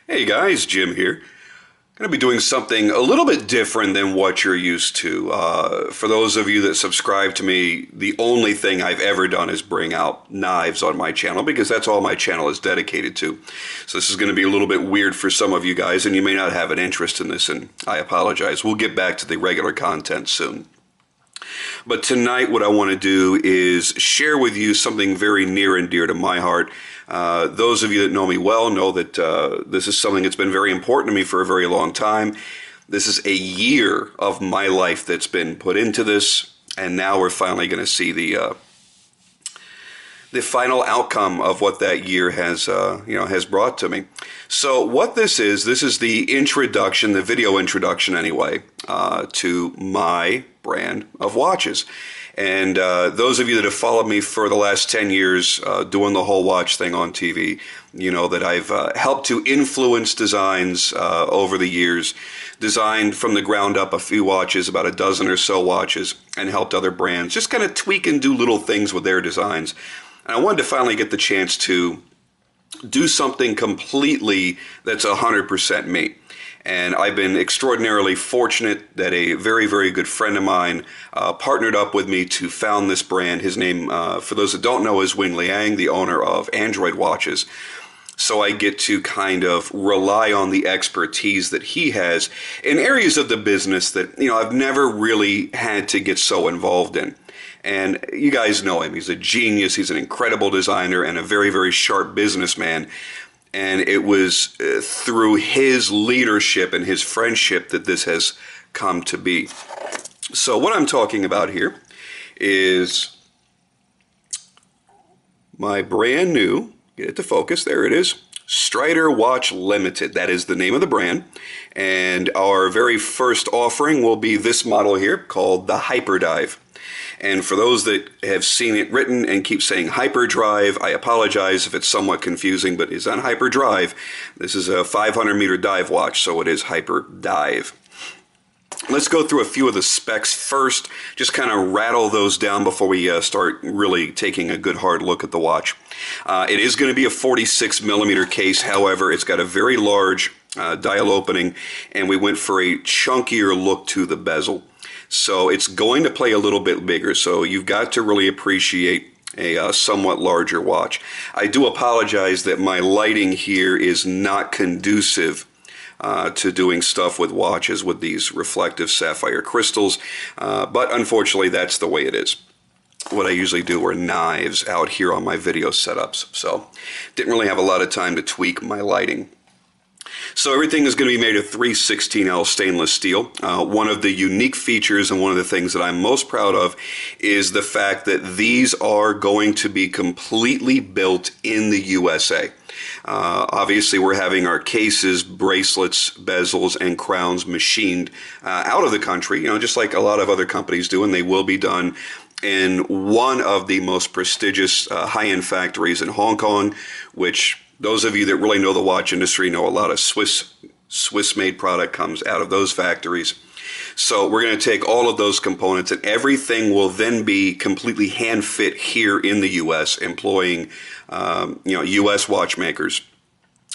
Hey guys, Jim here. Going to be doing something a little bit different than what you're used to. For those of you that subscribe to me, the only thing I've ever done is bring out knives on my channel because that's all my channel is dedicated to. So this is going to be a little bit weird for some of you guys, and you may not have an interest in this, and I apologize. We'll get back to the regular content soon. But tonight what I want to do is share with you something very near and dear to my heart. Those of you that know me well know that this is something that's been very important to me for a very long time. This is a year of my life that's been put into this, and now we're finally going to see the final outcome of what that year has has brought to me. So what this is the introduction, the video introduction anyway, to my brand of watches. And those of you that have followed me for the last 10 years doing the whole watch thing on TV, you know that I've helped to influence designs over the years, designed from the ground up a few watches, about a dozen or so watches, and helped other brands just kind of tweak and do little things with their designs. And I wanted to finally get the chance to do something completely that's 100% me. And I've been extraordinarily fortunate that a very, very good friend of mine partnered up with me to found this brand. His name, for those that don't know, is Wing Liang, the owner of Android watches. So I get to kind of rely on the expertise that he has in areas of the business that, I've never really had to get so involved in. And you guys know him. He's a genius. He's an incredible designer and a very, very sharp businessman. And it was through his leadership and his friendship that this has come to be. So what I'm talking about here is my brand new, get it to focus, there it is, Strider Watch Limited. That is the name of the brand. And our very first offering will be this model here called the Hyperdive. And for those that have seen it written and keep saying hyperdrive, I apologize if it's somewhat confusing, but it's on hyperdrive. This is a 500-meter dive watch, so it is hyperdive. Let's go through a few of the specs first, just kind of rattle those down before we start really taking a good hard look at the watch. It is going to be a 46-millimeter case, however, it's got a very large dial opening, and we went for a chunkier look to the bezel. So it's going to play a little bit bigger, so you've got to really appreciate a somewhat larger watch. I do apologize that my lighting here is not conducive to doing stuff with watches with these reflective sapphire crystals, but unfortunately that's the way it is. What I usually do are knives out here on my video setups, so didn't really have a lot of time to tweak my lighting. So everything is going to be made of 316L stainless steel. One of the unique features and one of the things that I'm most proud of is the fact that these are going to be completely built in the USA. Obviously, we're having our cases, bracelets, bezels, and crowns machined out of the country, just like a lot of other companies do, and they will be done in one of the most prestigious high-end factories in Hong Kong, which those of you that really know the watch industry know a lot of Swiss-made product comes out of those factories. So we're going to take all of those components, and everything will then be completely hand fit here in the U.S., employing U.S. watchmakers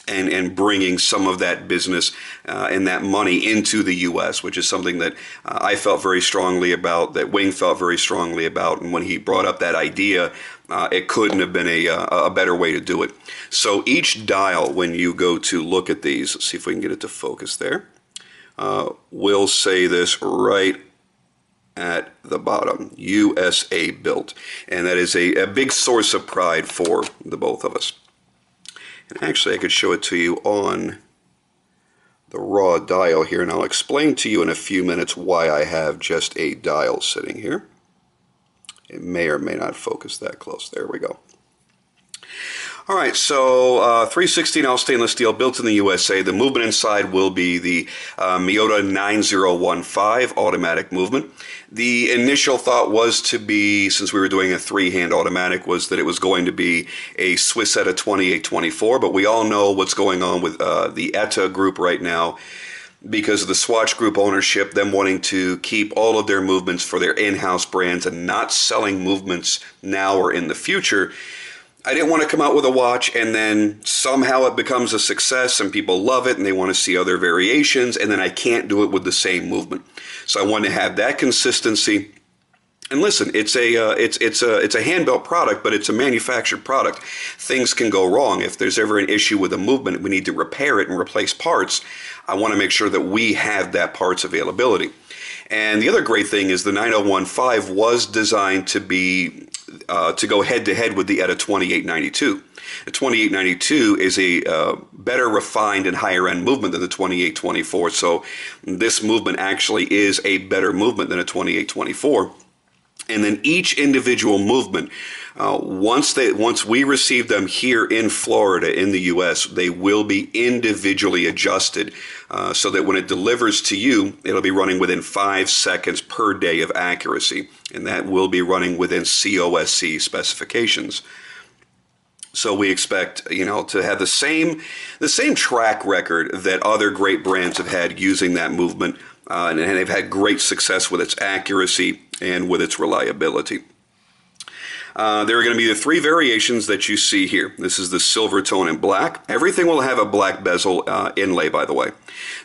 and bringing some of that business and that money into the U.S., which is something that I felt very strongly about, that Wing felt very strongly about, and when he brought up that idea, it couldn't have been a better way to do it. So each dial, when you go to look at these, let's see if we can get it to focus there, will say this right at the bottom, USA built. And that is a big source of pride for the both of us. And actually, I could show it to you on the raw dial here, and I'll explain to you in a few minutes why I have just a dial sitting here. It may or may not focus that close. There we go. All right, so 316L stainless steel built in the USA. The movement inside will be the Miyota 9015 automatic movement. The initial thought was to be, since we were doing a three-hand automatic, was that it was going to be a Swiss ETA 2824, but we all know what's going on with the ETA group right now because of the Swatch Group ownership, them wanting to keep all of their movements for their in-house brands and not selling movements now or in the future. I didn't want to come out with a watch and then somehow it becomes a success and people love it and they want to see other variations, and then I can't do it with the same movement. So I want to have that consistency. And listen, it's a hand-built product, but it's a manufactured product. Things can go wrong. If there's ever an issue with a movement, we need to repair it and replace parts. I want to make sure that we have that parts availability. And the other great thing is the 9015 was designed to be to go head-to-head with the ETA 2892. The 2892 is a better refined and higher-end movement than the 2824. So this movement actually is a better movement than a 2824. And then each individual movement, once we receive them here in Florida, in the U.S., they will be individually adjusted so that when it delivers to you, it'll be running within 5 seconds per day of accuracy. And that will be running within COSC specifications. So we expect, to have the same track record that other great brands have had using that movement, and they've had great success with its accuracy and with its reliability. There are going to be the 3 variations that you see here. This is the silver tone and black. Everything will have a black bezel inlay, by the way.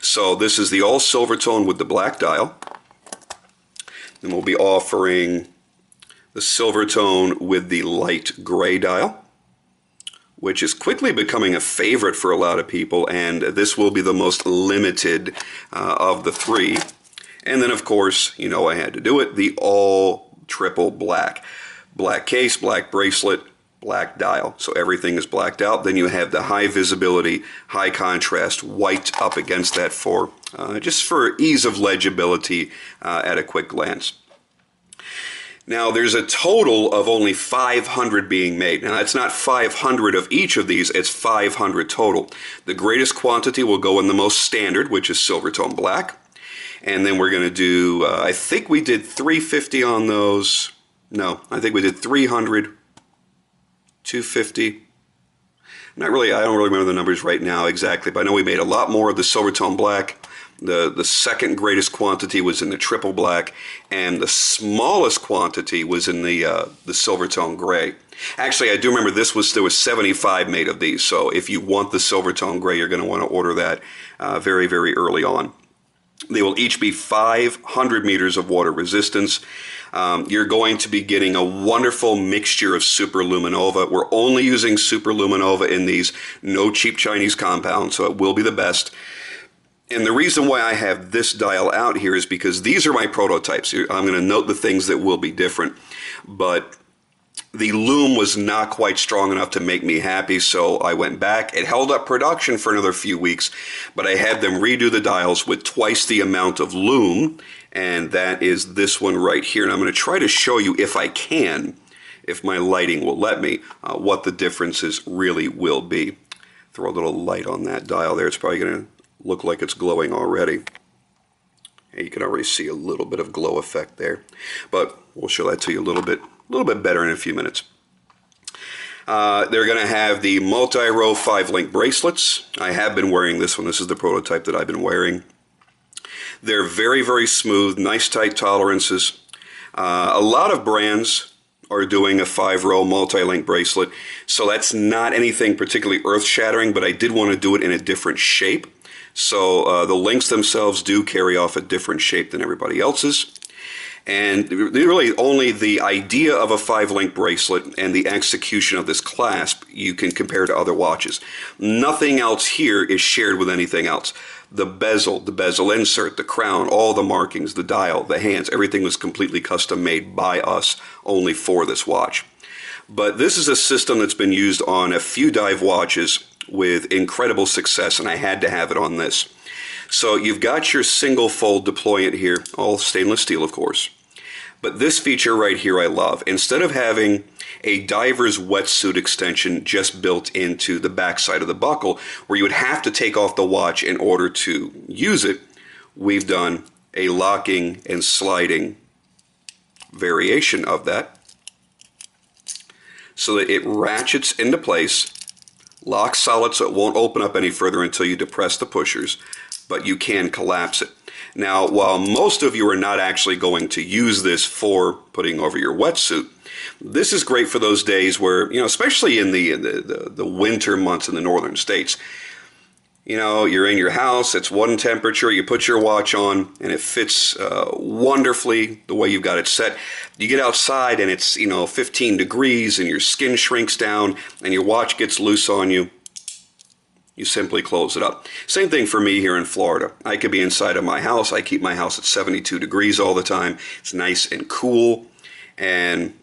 So this is the all silver tone with the black dial. Then we'll be offering the silver tone with the light gray dial, which is quickly becoming a favorite for a lot of people, and this will be the most limited of the 3. And then, of course, I had to do it, the all triple black. Black case, black bracelet, black dial. So everything is blacked out. Then you have the high visibility, high contrast white up against that for just for ease of legibility at a quick glance. Now, there's a total of only 500 being made. Now, that's not 500 of each of these, it's 500 total. The greatest quantity will go in the most standard, which is silver tone black. And then we're going to do, I think we did 350 on those. No, I think we did 300, 250. I don't really remember the numbers right now exactly, but I know we made a lot more of the silver tone black. The second greatest quantity was in the triple black, and the smallest quantity was in the silver tone gray. Actually, I do remember there was 75 made of these, so if you want the silver tone gray, you're going to want to order that very, very early on. They will each be 500 meters of water resistance. You're going to be getting a wonderful mixture of superluminova. We're only using superluminova in these, no cheap Chinese compound, so it will be the best. And the reason why I have this dial out here is because these are my prototypes. I'm going to note the things that will be different, but the lume was not quite strong enough to make me happy, so I went back. It held up production for another few weeks, but I had them redo the dials with twice the amount of lume, and that is this one right here. And I'm going to try to show you, if I can, if my lighting will let me, what the differences really will be. Throw a little light on that dial there. It's probably going to look like it's glowing already. You can already see a little bit of glow effect there, but we'll show that to you a little bit better in a few minutes. They're going to have the multi-row 5-link bracelets. I have been wearing this one. This is the prototype that I've been wearing. They're very, very smooth, nice tight tolerances. A lot of brands are doing a 5-row multi-link bracelet, so that's not anything particularly earth-shattering, but I did want to do it in a different shape. So the links themselves do carry off a different shape than everybody else's. And really only the idea of a 5-link bracelet and the execution of this clasp you can compare to other watches. Nothing else here is shared with anything else. The bezel insert, the crown, all the markings, the dial, the hands, everything was completely custom made by us only for this watch. But this is a system that's been used on a few dive watches with incredible success, and I had to have it on this. So you've got your single fold deployant here, all stainless steel of course. But this feature right here I love. Instead of having a diver's wetsuit extension just built into the backside of the buckle, where you would have to take off the watch in order to use it, we've done a locking and sliding variation of that, so that it ratchets into place, locks solid so it won't open up any further until you depress the pushers, but you can collapse it. Now, while most of you are not actually going to use this for putting over your wetsuit, this is great for those days where, especially in the winter months in the northern states, you're in your house, it's one temperature, you put your watch on, and it fits wonderfully the way you've got it set. You get outside and it's, 15 degrees and your skin shrinks down and your watch gets loose on you. You simply close it up. Same thing for me here in Florida. I could be inside of my house. I keep my house at 72 degrees all the time. It's nice and cool and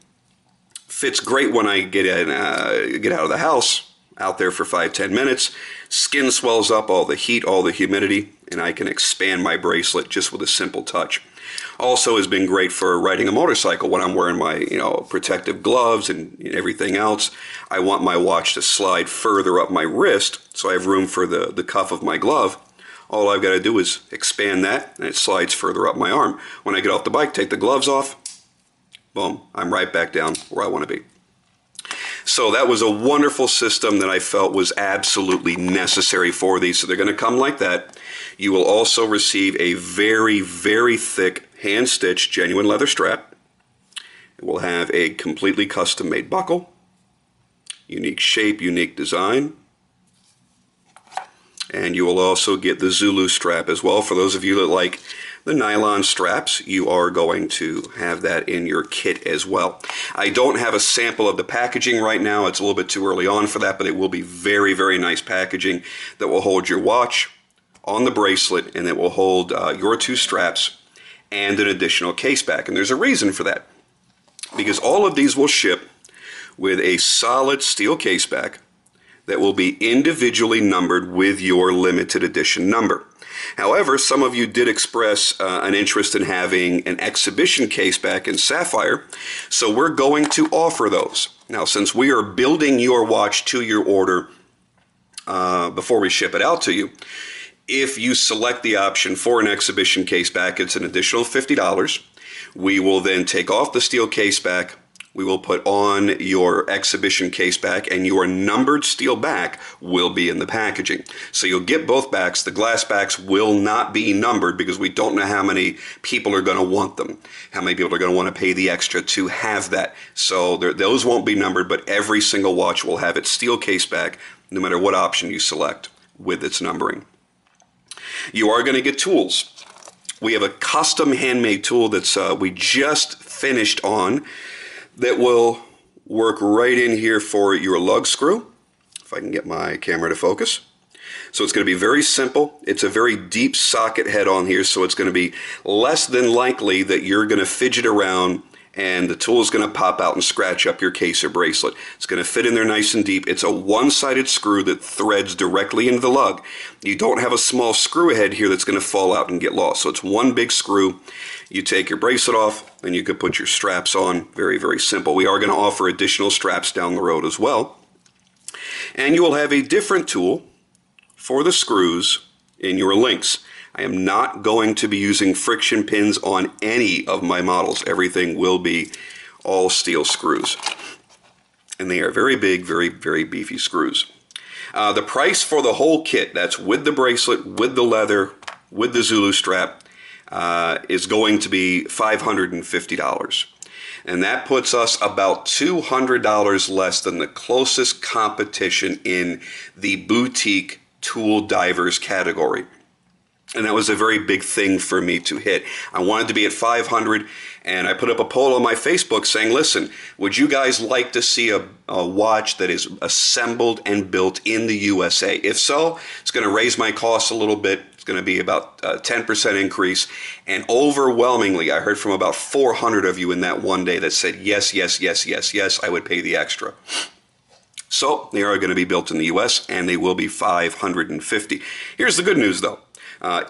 fits great when I get out of the house, out there for 5-10 minutes. Skin swells up, all the heat, all the humidity, and I can expand my bracelet just with a simple touch. Also has been great for riding a motorcycle when I'm wearing my, protective gloves and everything else. I want my watch to slide further up my wrist so I have room for the cuff of my glove. All I've got to do is expand that and it slides further up my arm. When I get off the bike, take the gloves off, boom, I'm right back down where I want to be. So that was a wonderful system that I felt was absolutely necessary for these. So they're going to come like that. You will also receive a very, very thick hand-stitched genuine leather strap. It will have a completely custom-made buckle, unique shape, unique design. And you will also get the Zulu strap as well. For those of you that like the nylon straps, you are going to have that in your kit as well. I don't have a sample of the packaging right now. It's a little bit too early on for that, but it will be very, very nice packaging that will hold your watch on the bracelet, and it will hold your two straps and an additional case back. And there's a reason for that, because all of these will ship with a solid steel case back that will be individually numbered with your limited edition number. However, some of you did express an interest in having an exhibition case back in sapphire, so we're going to offer those. Now, since we are building your watch to your order before we ship it out to you, if you select the option for an exhibition case back, it's an additional $50. We will then take off the steel case back. We will put on your exhibition case back, and your numbered steel back will be in the packaging. So you'll get both backs. The glass backs will not be numbered because we don't know how many people are going to want them, how many people are going to want to pay the extra to have that. So those won't be numbered, but every single watch will have its steel case back, no matter what option you select with its numbering. You are going to get tools. We have a custom handmade tool that's we just finished on that will work right in here for your lug screw, if I can get my camera to focus. So it's going to be very simple. It's a very deep socket head on here, so it's going to be less than likely that you're going to fidget around and the tool is going to pop out and scratch up your case or bracelet. It's going to fit in there nice and deep. It's a one-sided screw that threads directly into the lug. You don't have a small screw head here that's going to fall out and get lost. So it's one big screw. You take your bracelet off and you could put your straps on. Very, very simple. We are going to offer additional straps down the road as well. And you will have a different tool for the screws in your links. I am not going to be using friction pins on any of my models. Everything will be all steel screws. And they are very big, very, very beefy screws. The price for the whole kit, that's with the bracelet, with the leather, with the Zulu strap, is going to be $550. And that puts us about $200 less than the closest competition in the boutique tool divers category. And that was a very big thing for me to hit. I wanted to be at 500, and I put up a poll on my Facebook saying, listen, would you guys like to see a watch that is assembled and built in the USA? If so, it's going to raise my costs a little bit. It's going to be about a 10% increase. And overwhelmingly, I heard from about 400 of you in that one day that said, yes, yes, yes, yes, yes, I would pay the extra. So they are going to be built in the US, and they will be $550. Here's the good news, though.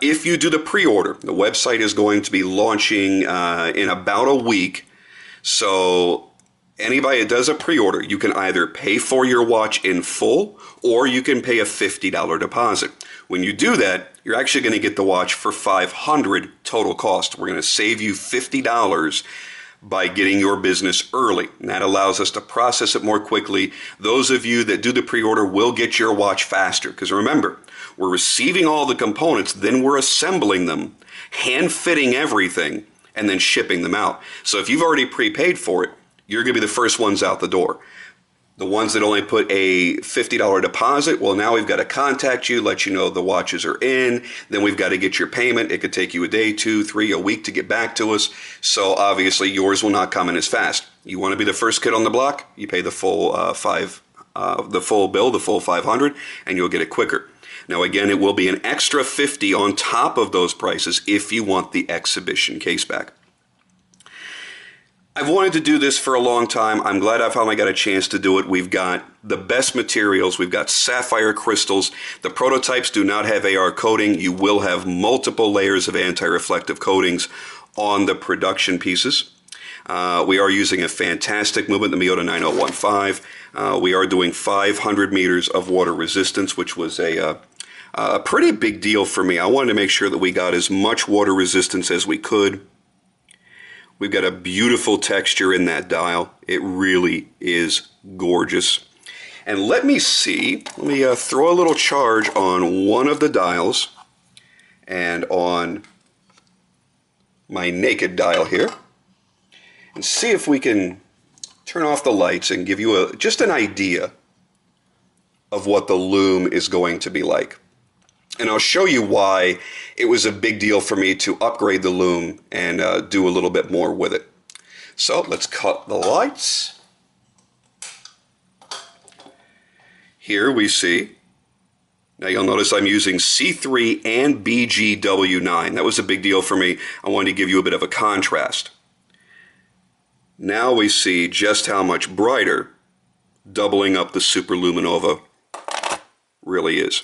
If you do the pre-order, the website is going to be launching in about a week. So anybody that does a pre-order, you can either pay for your watch in full or you can pay a $50 deposit. When you do that, you're actually going to get the watch for $500 total cost. We're going to save you $50 by getting your business early. And that allows us to process it more quickly. Those of you that do the pre-order will get your watch faster, because remember, we're receiving all the components, then we're assembling them, hand fitting everything, and then shipping them out. So if you've already prepaid for it, you're going to be the first ones out the door. The ones that only put a $50 deposit, well, now we've got to contact you, let you know the watches are in, then we've got to get your payment. It could take you a day, 2, 3, a week to get back to us. So obviously yours will not come in as fast. You want to be the first kid on the block, you pay the full bill, the full 500, and you'll get it quicker. Now again, it will be an extra 50 on top of those prices if you want the exhibition case back. I've wanted to do this for a long time. I'm glad I finally got a chance to do it. We've got the best materials. We've got sapphire crystals. The prototypes do not have AR coating. You will have multiple layers of anti-reflective coatings on the production pieces. We are using a fantastic movement, the Miyota 9015. We are doing 500 meters of water resistance, which was a pretty big deal for me. I wanted to make sure that we got as much water resistance as we could. We've got a beautiful texture in that dial. It really is gorgeous. And let me see, let me throw a little charge on one of the dials and on my naked dial here, and see if we can turn off the lights and give you just an idea of what the lume is going to be like. And I'll show you why it was a big deal for me to upgrade the lume and do a little bit more with it. So let's cut the lights. Here we see, now you'll notice I'm using C3 and BGW9. That was a big deal for me. I wanted to give you a bit of a contrast. Now we see just how much brighter doubling up the Superluminova really is.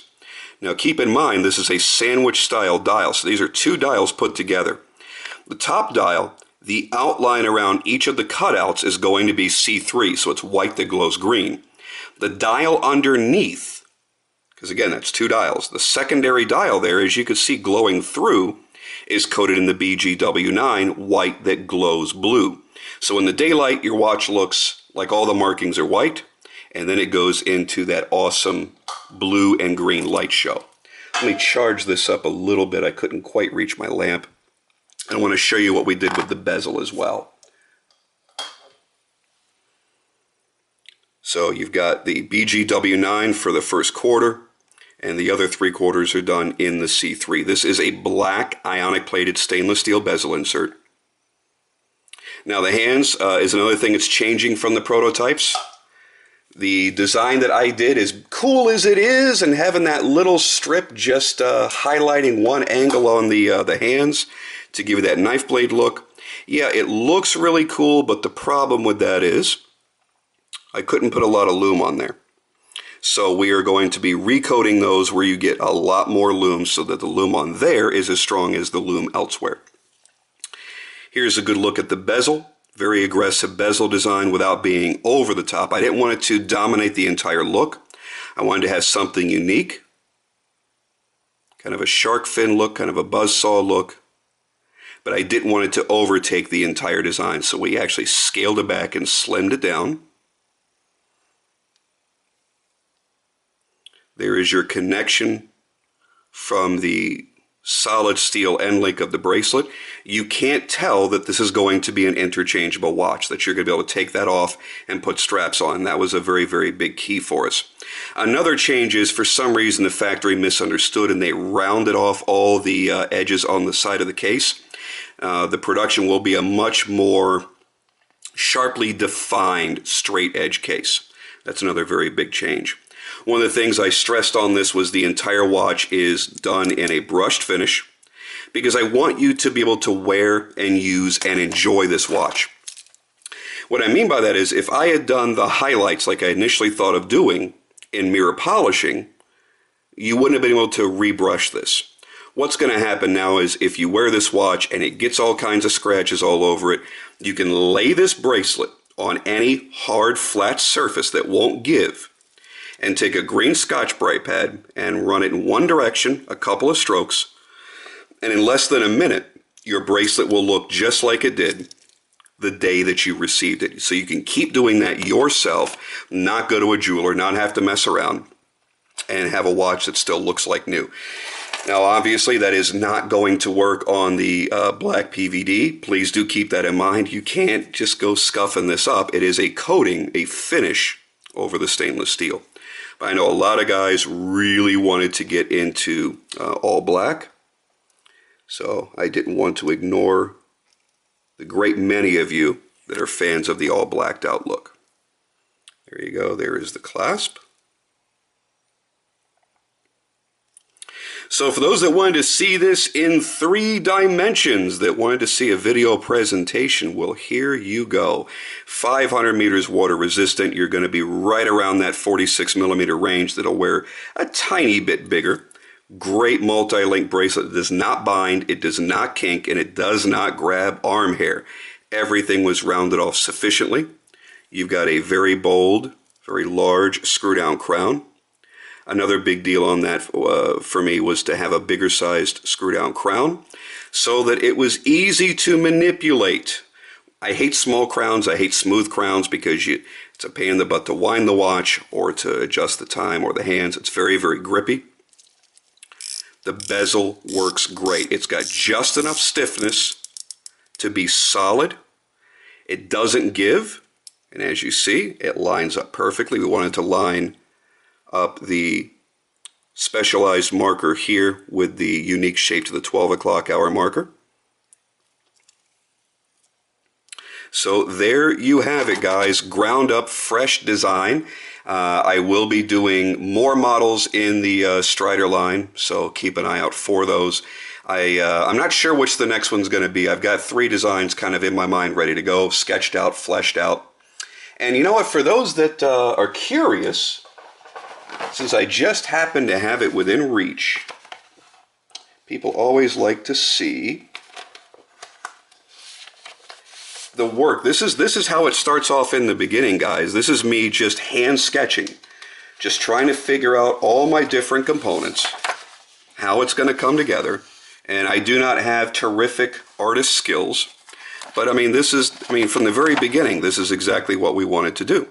Now keep in mind, this is a sandwich style dial, so these are two dials put together. The top dial, the outline around each of the cutouts is going to be C3, so it's white that glows green. The dial underneath, because again that's two dials, the secondary dial there, as you can see glowing through, is coated in the BGW9, white that glows blue. So in the daylight your watch looks like all the markings are white, and then it goes into that awesome blue and green light show. Let me charge this up a little bit. I couldn't quite reach my lamp. I want to show you what we did with the bezel as well. So you've got the BGW9 for the first quarter, and the other 3 quarters are done in the C3. This is a black ionic plated stainless steel bezel insert. Now the hands is another thing that's changing from the prototypes. The design that I did, as cool as it is, and having that little strip just highlighting one angle on the hands to give you that knife blade look. Yeah, it looks really cool, but the problem with that is I couldn't put a lot of lume on there. So we are going to be recoating those where you get a lot more lume so that the lume on there is as strong as the lume elsewhere. Here's a good look at the bezel. Very aggressive bezel design without being over the top. I didn't want it to dominate the entire look. I wanted to have something unique. Kind of a shark fin look, kind of a buzzsaw look. But I didn't want it to overtake the entire design, so we actually scaled it back and slimmed it down. There is your connection from the solid steel end link of the bracelet. You can't tell that this is going to be an interchangeable watch, that you're going to be able to take that off and put straps on. That was a very, very big key for us. Another change is, for some reason, the factory misunderstood and they rounded off all the edges on the side of the case. The production will be a much more sharply defined straight edge case. That's another very big change. One of the things I stressed on this was the entire watch is done in a brushed finish, because I want you to be able to wear and use and enjoy this watch. What I mean by that is, if I had done the highlights like I initially thought of doing in mirror polishing, you wouldn't have been able to rebrush this. What's going to happen now is, if you wear this watch and it gets all kinds of scratches all over it, you can lay this bracelet on any hard, flat surface that won't give, and take a green Scotch-Brite pad and run it in one direction, a couple of strokes, and in less than a minute, your bracelet will look just like it did the day that you received it. So you can keep doing that yourself, not go to a jeweler, not have to mess around, and have a watch that still looks like new. Now, obviously, that is not going to work on the black PVD. Please do keep that in mind. You can't just go scuffing this up. It is a coating, a finish over the stainless steel. But I know a lot of guys really wanted to get into all black, so I didn't want to ignore the great many of you that are fans of the all blacked out look. There you go. There is the clasp. So for those that wanted to see this in 3 dimensions, that wanted to see a video presentation, well, here you go. 500 meters water resistant. You're going to be right around that 46 millimeter range that'll wear a tiny bit bigger. Great multi-link bracelet. It does not bind, it does not kink, and it does not grab arm hair. Everything was rounded off sufficiently. You've got a very bold, very large screw-down crown. Another big deal on that for me was to have a bigger sized screw-down crown so that it was easy to manipulate. I hate small crowns, I hate smooth crowns because it's a pain in the butt to wind the watch or to adjust the time or the hands. It's very, very grippy. The bezel works great. It's got just enough stiffness to be solid. It doesn't give, and as you see, it lines up perfectly. We wanted to line up the specialized marker here with the unique shape to the 12 o'clock hour marker. So there you have it, guys. Ground up, fresh design. I will be doing more models in the Strider line, so keep an eye out for those. I'm not sure which the next one's going to be. I've got 3 designs kind of in my mind ready to go, sketched out, fleshed out. And you know what, for those that are curious, since I just happen to have it within reach, people always like to see the work. This is how it starts off in the beginning, guys. This is me just hand sketching, just trying to figure out all my different components, how it's going to come together. And I do not have terrific artist skills, but I mean, from the very beginning, this is exactly what we wanted to do.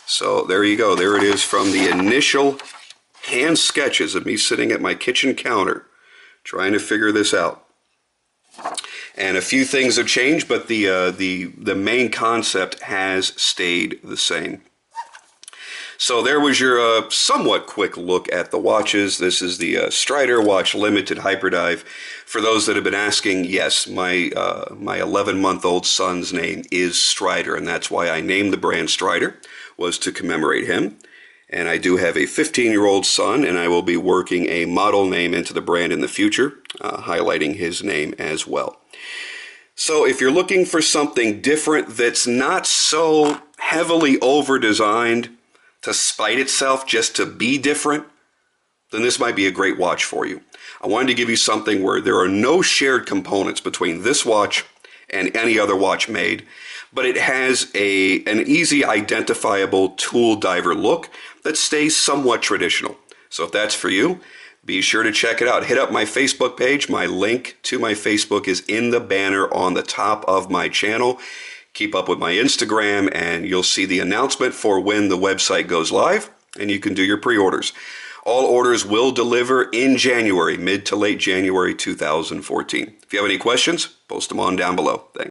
So there you go. There it is from the initial hand sketches of me sitting at my kitchen counter trying to figure this out. And a few things have changed, but the main concept has stayed the same. So there was your somewhat quick look at the watches. This is the Strider Watch Limited Hyperdive. For those that have been asking, yes, my 11-month-old son's name is Strider, and that's why I named the brand Strider, was to commemorate him. And I do have a 15-year-old son, and I will be working a model name into the brand in the future, highlighting his name as well. So if you're looking for something different that's not so heavily over-designed to spite itself just to be different, then this might be a great watch for you. I wanted to give you something where there are no shared components between this watch and any other watch made, but it has an easy identifiable tool diver look that stays somewhat traditional. So if that's for you, be sure to check it out. Hit up my Facebook page. My link to my Facebook is in the banner on the top of my channel. Keep up with my Instagram and you'll see the announcement for when the website goes live and you can do your pre-orders. All orders will deliver in January, mid to late January 2014. If you have any questions, post them on down below. Thanks.